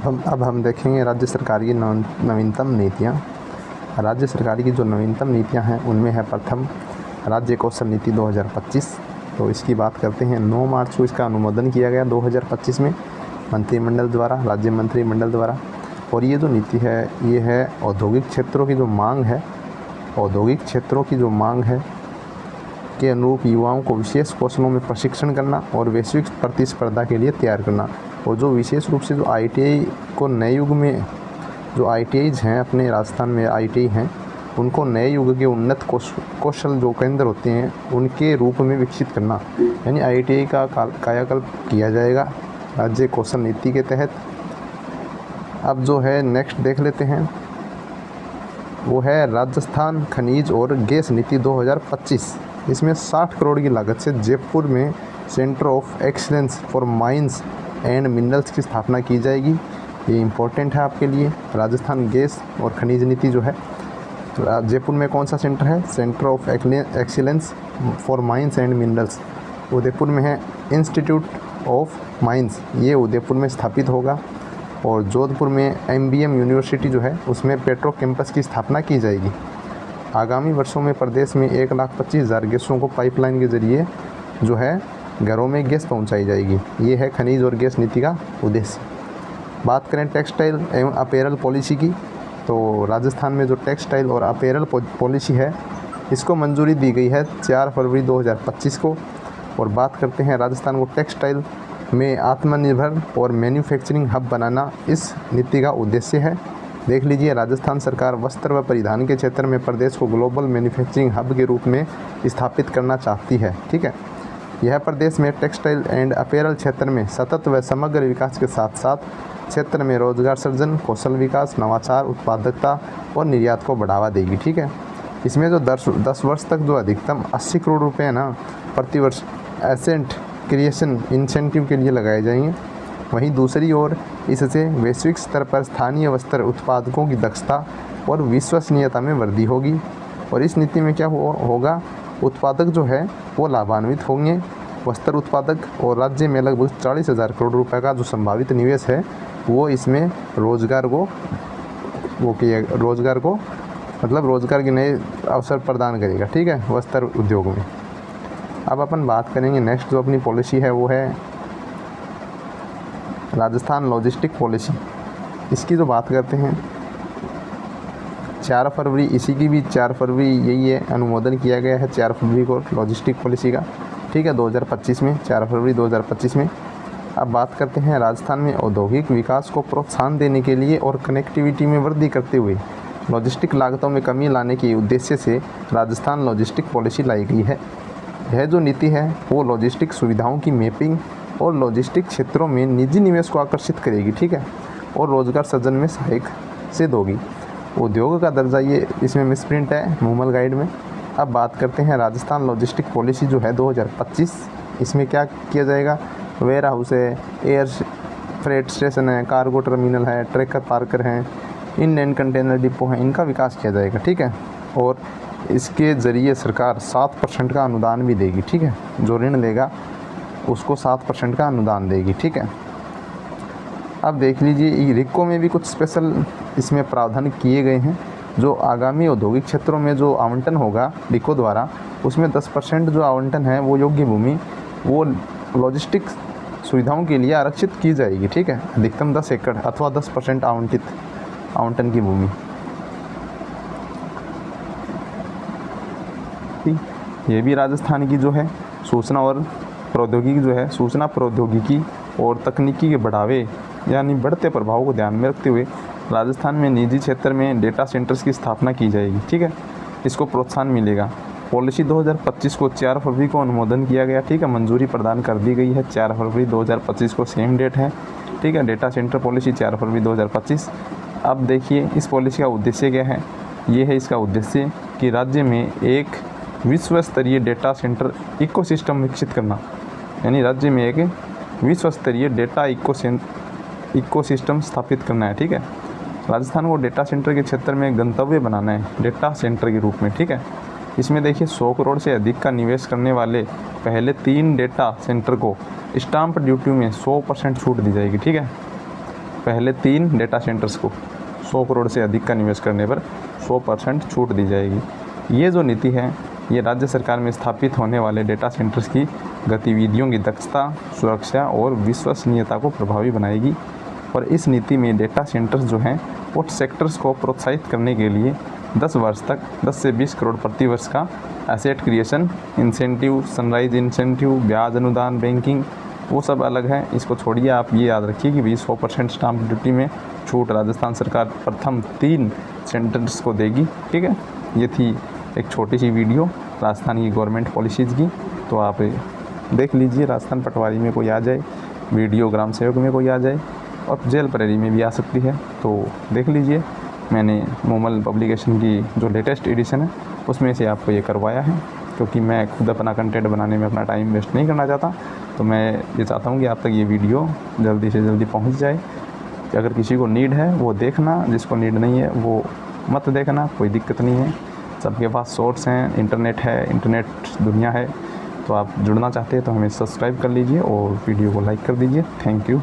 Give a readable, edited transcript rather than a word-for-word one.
अब हम देखेंगे राज्य सरकार की नवीनतम नीतियाँ। राज्य सरकार की जो नवीनतम नीतियाँ हैं उनमें है प्रथम राज्य कौशल नीति 2025। तो इसकी बात करते हैं। 9 मार्च को इसका अनुमोदन किया गया 2025 में मंत्रिमंडल द्वारा, राज्य मंत्रिमंडल द्वारा। और ये जो नीति है ये है औद्योगिक क्षेत्रों की जो मांग है, औद्योगिक क्षेत्रों की जो मांग है के अनुरूप युवाओं को विशेष कौशलों में प्रशिक्षण करना और वैश्विक प्रतिस्पर्धा के लिए तैयार करना। और जो विशेष रूप से जो ITI को नए युग में, जो ITIs हैं अपने राजस्थान में ITI हैं, उनको नए युग के उन्नत कौशल जो केंद्र होते हैं उनके रूप में विकसित करना, यानी ITI का कायाकल्प किया जाएगा राज्य कौशल नीति के तहत। अब जो है नेक्स्ट देख लेते हैं, वो है राजस्थान खनिज और गैस नीति 2025। इसमें 60 करोड़ की लागत से जयपुर में centre of excellence for mines and minerals की स्थापना की जाएगी। ये इम्पोर्टेंट है आपके लिए। राजस्थान गैस और खनिज नीति जो है, तो जयपुर में कौन सा सेंटर है? Centre of excellence for mines and minerals Udaipur में है। इंस्टीट्यूट ऑफ माइंस ये उदयपुर में स्थापित होगा। और जोधपुर में MBM यूनिवर्सिटी जो है उसमें पेट्रो कैंपस की स्थापना की जाएगी। आगामी वर्षों में प्रदेश में 1,25,000 गैसों को पाइपलाइन के जरिए जो है घरों में गैस पहुंचाई जाएगी। ये है खनिज और गैस नीति का उद्देश्य। बात करें टेक्सटाइल एवं अपैरल पॉलिसी की, तो राजस्थान में जो टेक्सटाइल और अपैरल पॉलिसी है इसको मंजूरी दी गई है 4 फरवरी 2025 को। और बात करते हैं राजस्थान को टेक्सटाइल में आत्मनिर्भर और मैन्युफैक्चरिंग हब बनाना इस नीति का उद्देश्य है। देख लीजिए, राजस्थान सरकार वस्त्र व परिधान के क्षेत्र में प्रदेश को ग्लोबल मैन्युफैक्चरिंग हब के रूप में स्थापित करना चाहती है। ठीक है, यह प्रदेश में टेक्सटाइल एंड अपैरल क्षेत्र में सतत व समग्र विकास के साथ साथ क्षेत्र में रोजगार सृजन, कौशल विकास, नवाचार, उत्पादकता और निर्यात को बढ़ावा देगी। ठीक है, इसमें जो 10 वर्ष तक जो अधिकतम 80 करोड़ रुपये ना प्रति वर्ष एसेट क्रिएशन इंसेंटिव के लिए लगाए जाएंगे। वहीं दूसरी ओर इससे वैश्विक स्तर पर स्थानीय वस्त्र उत्पादकों की दक्षता और विश्वसनीयता में वृद्धि होगी। और इस नीति में क्या होगा, उत्पादक जो है वो लाभान्वित होंगे, वस्त्र उत्पादक। और राज्य में लगभग 40,000 करोड़ रुपए का जो संभावित निवेश है वो इसमें रोजगार को मतलब रोजगार के नए अवसर प्रदान करेगा। ठीक है, वस्त्र उद्योग में। अब अपन बात करेंगे नेक्स्ट जो अपनी पॉलिसी है वो है राजस्थान लॉजिस्टिक पॉलिसी। इसकी जो बात करते हैं 4 फरवरी, इसी की भी 4 फरवरी यही है, अनुमोदन किया गया है 4 फरवरी को लॉजिस्टिक पॉलिसी का। ठीक है, 2025 में 4 फरवरी 2025 में। अब बात करते हैं राजस्थान में औद्योगिक विकास को प्रोत्साहन देने के लिए और कनेक्टिविटी में वृद्धि करते हुए लॉजिस्टिक लागतों में कमी लाने के उद्देश्य से राजस्थान लॉजिस्टिक पॉलिसी लाई गई है। यह जो नीति है वो लॉजिस्टिक सुविधाओं की मैपिंग और लॉजिस्टिक क्षेत्रों में निजी निवेश को आकर्षित करेगी। ठीक है, और रोजगार सृजन में सहायक सिद्ध होगी। उद्योग का दर्जा ये इसमें मिसप्रिंट है मूमल गाइड में। अब बात करते हैं राजस्थान लॉजिस्टिक पॉलिसी जो है 2025। इसमें क्या किया जाएगा, वेयर हाउस है, एयर फ्रेट स्टेशन है, कार्गो टर्मिनल है, ट्रैकर पार्कर हैं, इनलैंड कंटेनर डिपो हैं, इनका विकास किया जाएगा। ठीक है, और इसके ज़रिए सरकार 7% का अनुदान भी देगी। ठीक है, जो ऋण लेगा उसको 7% का अनुदान देगी। ठीक है, अब देख लीजिए रिको में भी कुछ स्पेशल इसमें प्रावधान किए गए हैं। जो आगामी औद्योगिक क्षेत्रों में जो आवंटन होगा रिको द्वारा, उसमें 10% जो आवंटन है वो योग्य भूमि वो लॉजिस्टिक सुविधाओं के लिए आरक्षित की जाएगी। ठीक है, अधिकतम 10 एकड़ अथवा 10% आवंटन की भूमि। ये भी राजस्थान की जो है सूचना प्रौद्योगिकी और तकनीकी के बढ़ावे यानी बढ़ते प्रभाव को ध्यान में रखते हुए राजस्थान में निजी क्षेत्र में डेटा सेंटर्स की स्थापना की जाएगी। ठीक है, इसको प्रोत्साहन मिलेगा। पॉलिसी 2025 को 4 फरवरी को अनुमोदन किया गया। ठीक है, मंजूरी प्रदान कर दी गई है 4 फरवरी 2025 को, सेम डेट है। ठीक है, डेटा सेंटर पॉलिसी 4 फरवरी 2025। अब देखिए इस पॉलिसी का उद्देश्य क्या है। ये है इसका उद्देश्य कि राज्य में एक विश्व स्तरीय डेटा सेंटर इकोसिस्टम विकसित करना, यानी राज्य में एक विश्व स्तरीय डेटा इकोसिस्टम स्थापित करना है। ठीक है, राजस्थान को डेटा सेंटर के क्षेत्र में गंतव्य बनाना है डेटा सेंटर के रूप में। ठीक है, इसमें देखिए 100 करोड़ से अधिक का निवेश करने वाले पहले 3 डेटा सेंटर को स्टाम्प ड्यूटी में 100% छूट दी जाएगी। ठीक है, पहले 3 डेटा सेंटर्स को 100 करोड़ से अधिक का निवेश करने पर 100% छूट दी जाएगी। ये जो नीति है ये राज्य सरकार में स्थापित होने वाले डेटा सेंटर्स की गतिविधियों की दक्षता, सुरक्षा और विश्वसनीयता को प्रभावी बनाएगी। और इस नीति में डेटा सेंटर्स जो हैं वो सेक्टर्स को प्रोत्साहित करने के लिए 10 वर्ष तक 10 से 20 करोड़ प्रति वर्ष का asset creation incentive, sunrise incentive, ब्याज अनुदान, बैंकिंग, वो सब अलग है। इसको छोड़िए, आप ये याद रखिए कि 100% स्टाम्प ड्यूटी में छूट राजस्थान सरकार प्रथम 3 सेंटर्स को देगी। ठीक है, ये थी एक छोटी सी वीडियो राजस्थान की गवर्नमेंट पॉलिसीज़ की। तो आप देख लीजिए, राजस्थान पटवारी में कोई आ जाए, वीडियो ग्राम सेवक में कोई आ जाए और जेल प्रहरी में भी आ सकती है, तो देख लीजिए। मैंने मोमल पब्लिकेशन की जो लेटेस्ट एडिशन है उसमें से आपको ये करवाया है, क्योंकि मैं खुद अपना कंटेंट बनाने में अपना टाइम वेस्ट नहीं करना चाहता। तो मैं ये चाहता हूँ कि आप तक ये वीडियो जल्दी से जल्दी पहुँच जाए। कि अगर किसी को नीड है वो देखना, जिसको नीड नहीं है वो मत देखना, कोई दिक्कत नहीं है। सबके पास सोर्स हैं, इंटरनेट है, इंटरनेट दुनिया है। तो आप जुड़ना चाहते हैं तो हमें सब्सक्राइब कर लीजिए और वीडियो को लाइक कर दीजिए। Thank you.